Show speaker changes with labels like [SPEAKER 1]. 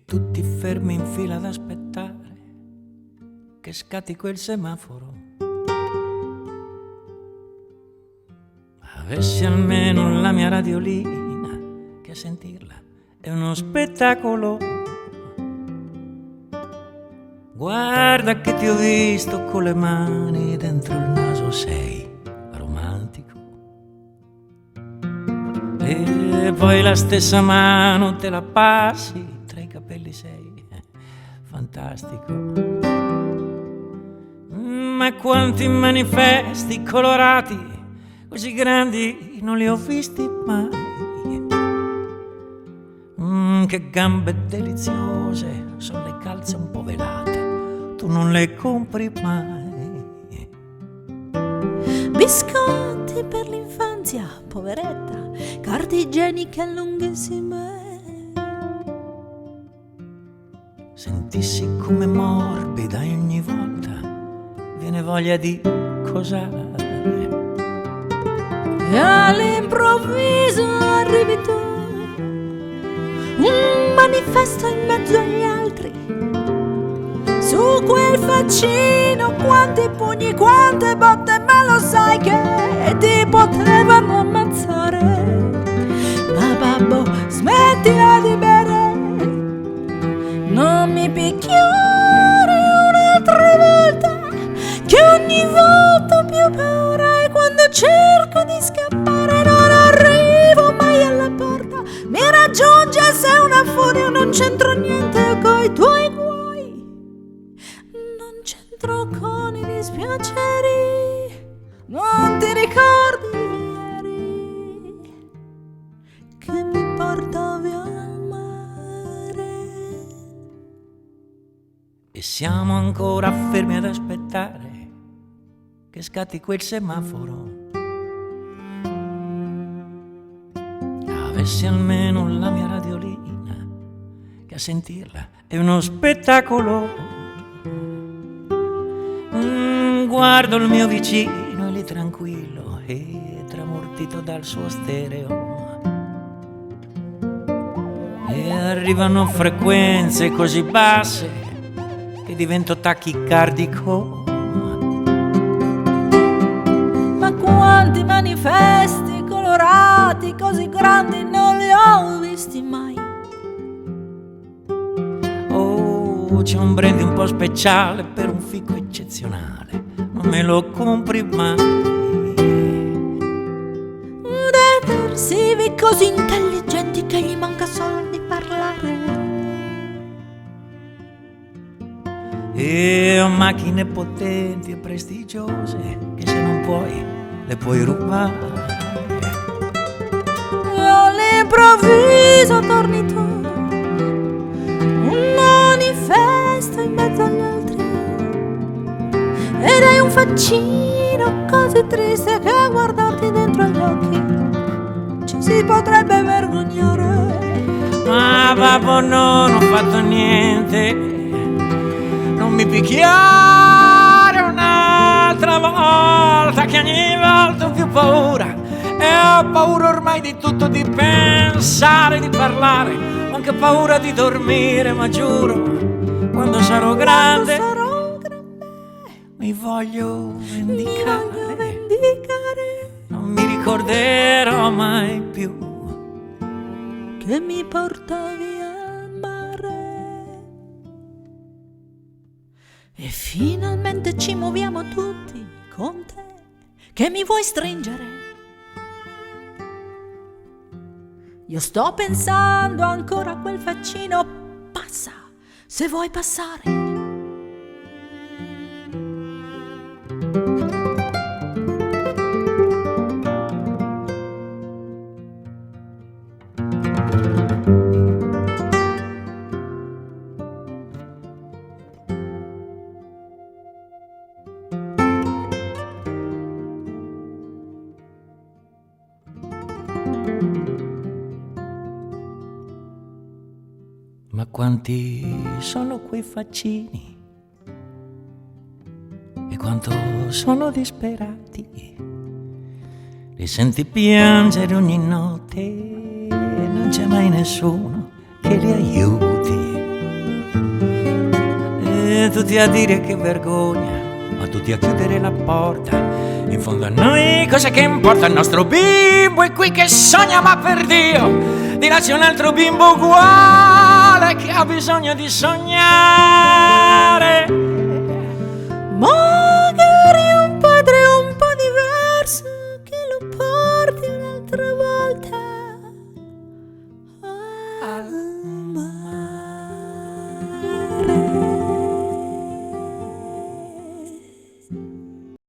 [SPEAKER 1] Tutti fermi in fila ad aspettare che scatti quel semaforo. Avessi almeno la mia radiolina, che a sentirla è uno spettacolo. Guarda che ti ho visto con le mani dentro il naso, sei romantico. E poi la stessa mano te la passi tra i capelli, sei fantastico. Ma quanti manifesti colorati così grandi non li ho visti mai. Che gambe deliziose, sono le calze un po' velate, tu non le compri mai.
[SPEAKER 2] Biscotti per l'infanzia, poveretta, carte igieniche lunghissime.
[SPEAKER 1] Sentissi come morbida ogni volta, viene voglia di cosare.
[SPEAKER 2] E all'improvviso arrivi tu, un manifesto in mezzo agli altri. Su quel faccino quanti pugni, quante botte, ma lo sai che ti potevano ammazzare. Ma babbo, smettila di bere, non mi picchiare un'altra volta, che ogni volta più paura hai quando cerco di scappare. Non arrivo mai alla porta, mi raggiunge, sei una furia, non c'entro niente coi tuoi guai, non c'entro con i dispiaceri. Non ti ricordi ieri che mi portavi al mare?
[SPEAKER 1] E siamo ancora fermi ad aspettare che scatti quel semaforo. Avessi almeno la mia radiolina, che a sentirla è uno spettacolo. Guardo il mio vicino e lì tranquillo e tramortito dal suo stereo. E arrivano frequenze così basse che divento tachicardico.
[SPEAKER 2] Ma quanti manifesti colorati così grandi non li ho visti mai.
[SPEAKER 1] Oh, c'è un brandy un po' speciale per un fico eccezionale, non me lo compri mai.
[SPEAKER 2] Detersivi così intelligenti che gli manca solo di parlare.
[SPEAKER 1] E ho macchine potenti e prestigiose che se non puoi le puoi rubare.
[SPEAKER 2] E all'improvviso torni tu, un manifesto in mezzo agli altri, ed hai un faccino così triste che a guardarti dentro gli occhi ci si potrebbe vergognare.
[SPEAKER 1] Ma babbo, no, non ho fatto niente, non mi picchiare un'altra volta, che ogni volta ho più paura. E ho paura ormai di tutto, di pensare, di parlare, ho anche paura di dormire, ma giuro, quando sarò grande, mi voglio vendicare. Non mi ricorderò mai più
[SPEAKER 2] che mi portavi al mare. E finalmente ci muoviamo tutti con te, che mi vuoi stringere. Io sto pensando ancora a quel faccino, passa, se vuoi passare.
[SPEAKER 1] quanti sono quei faccini e quanto sono disperati. Li senti piangere ogni notte e non c'è mai nessuno che li aiuti. E tutti a dire che vergogna, ma tutti a chiudere la porta. In fondo a noi cosa che importa? Il nostro bimbo è qui che sogna, ma per Dio, di là c'è un altro bimbo uguale che ha bisogno di sognare.
[SPEAKER 2] Ma